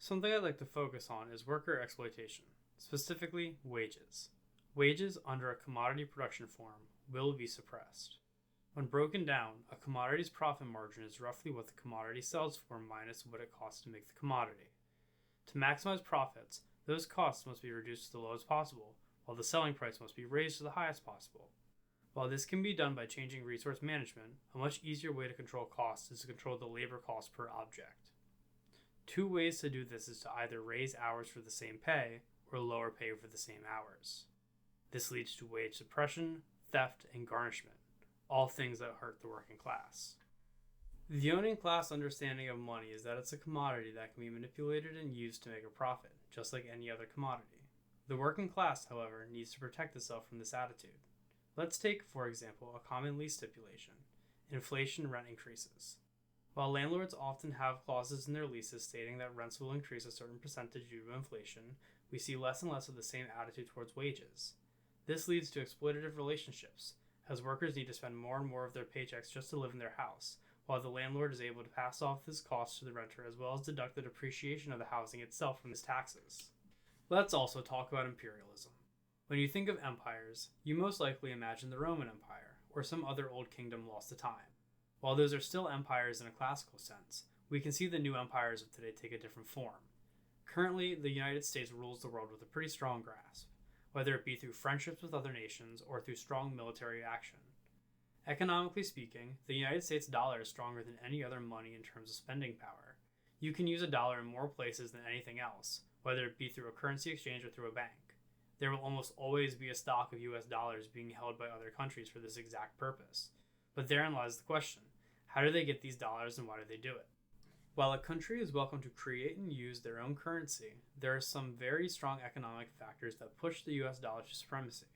Something I'd like to focus on is worker exploitation, specifically wages. Wages under a commodity production form will be suppressed. When broken down, a commodity's profit margin is roughly what the commodity sells for minus what it costs to make the commodity. To maximize profits, those costs must be reduced to the lowest possible, while the selling price must be raised to the highest possible. While this can be done by changing resource management, a much easier way to control costs is to control the labor cost per object. Two ways to do this is to either raise hours for the same pay or lower pay for the same hours. This leads to wage suppression, theft, and garnishment, all things that hurt the working class. The owning class understanding of money is that it's a commodity that can be manipulated and used to make a profit, just like any other commodity. The working class, however, needs to protect itself from this attitude. Let's take, for example, a common lease stipulation: inflation rent increases. While landlords often have clauses in their leases stating that rents will increase a certain percentage due to inflation, we see less and less of the same attitude towards wages. This leads to exploitative relationships, as workers need to spend more and more of their paychecks just to live in their house, while the landlord is able to pass off this cost to the renter as well as deduct the depreciation of the housing itself from his taxes. Let's also talk about imperialism. When you think of empires, you most likely imagine the Roman Empire, or some other old kingdom lost to time. While those are still empires in a classical sense, we can see the new empires of today take a different form. Currently, the United States rules the world with a pretty strong grasp, whether it be through friendships with other nations or through strong military action. Economically speaking, the United States dollar is stronger than any other money in terms of spending power. You can use a dollar in more places than anything else, whether it be through a currency exchange or through a bank. There will almost always be a stock of US dollars being held by other countries for this exact purpose. But therein lies the question: how do they get these dollars and why do they do it? While a country is welcome to create and use their own currency, there are some very strong economic factors that push the US dollar to supremacy.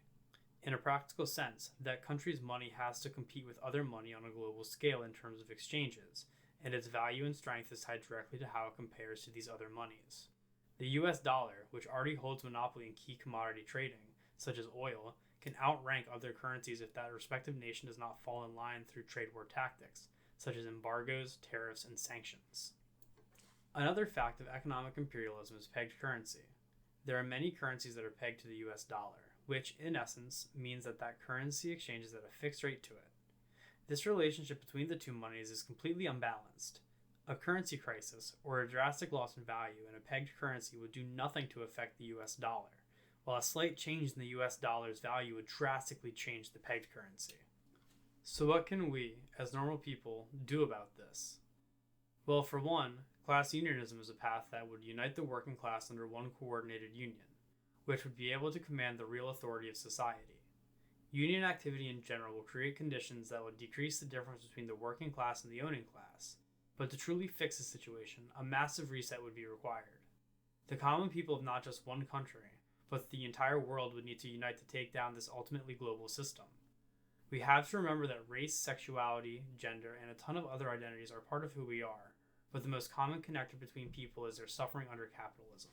In a practical sense, that country's money has to compete with other money on a global scale in terms of exchanges, and its value and strength is tied directly to how it compares to these other monies. The US dollar, which already holds monopoly in key commodity trading, such as oil, can outrank other currencies if that respective nation does not fall in line through trade war tactics, such as embargoes, tariffs, and sanctions. Another fact of economic imperialism is pegged currency. There are many currencies that are pegged to the US dollar, which, in essence, means that currency exchanges at a fixed rate to it. This relationship between the two monies is completely unbalanced. A currency crisis, or a drastic loss in value in a pegged currency, would do nothing to affect the US dollar, while a slight change in the US dollar's value would drastically change the pegged currency. So what can we, as normal people, do about this? Well, for one, class unionism is a path that would unite the working class under one coordinated union, which would be able to command the real authority of society. Union activity in general will create conditions that would decrease the difference between the working class and the owning class, but to truly fix the situation, a massive reset would be required. The common people of not just one country, but the entire world would need to unite to take down this ultimately global system. We have to remember that race, sexuality, gender, and a ton of other identities are part of who we are, but the most common connector between people is their suffering under capitalism.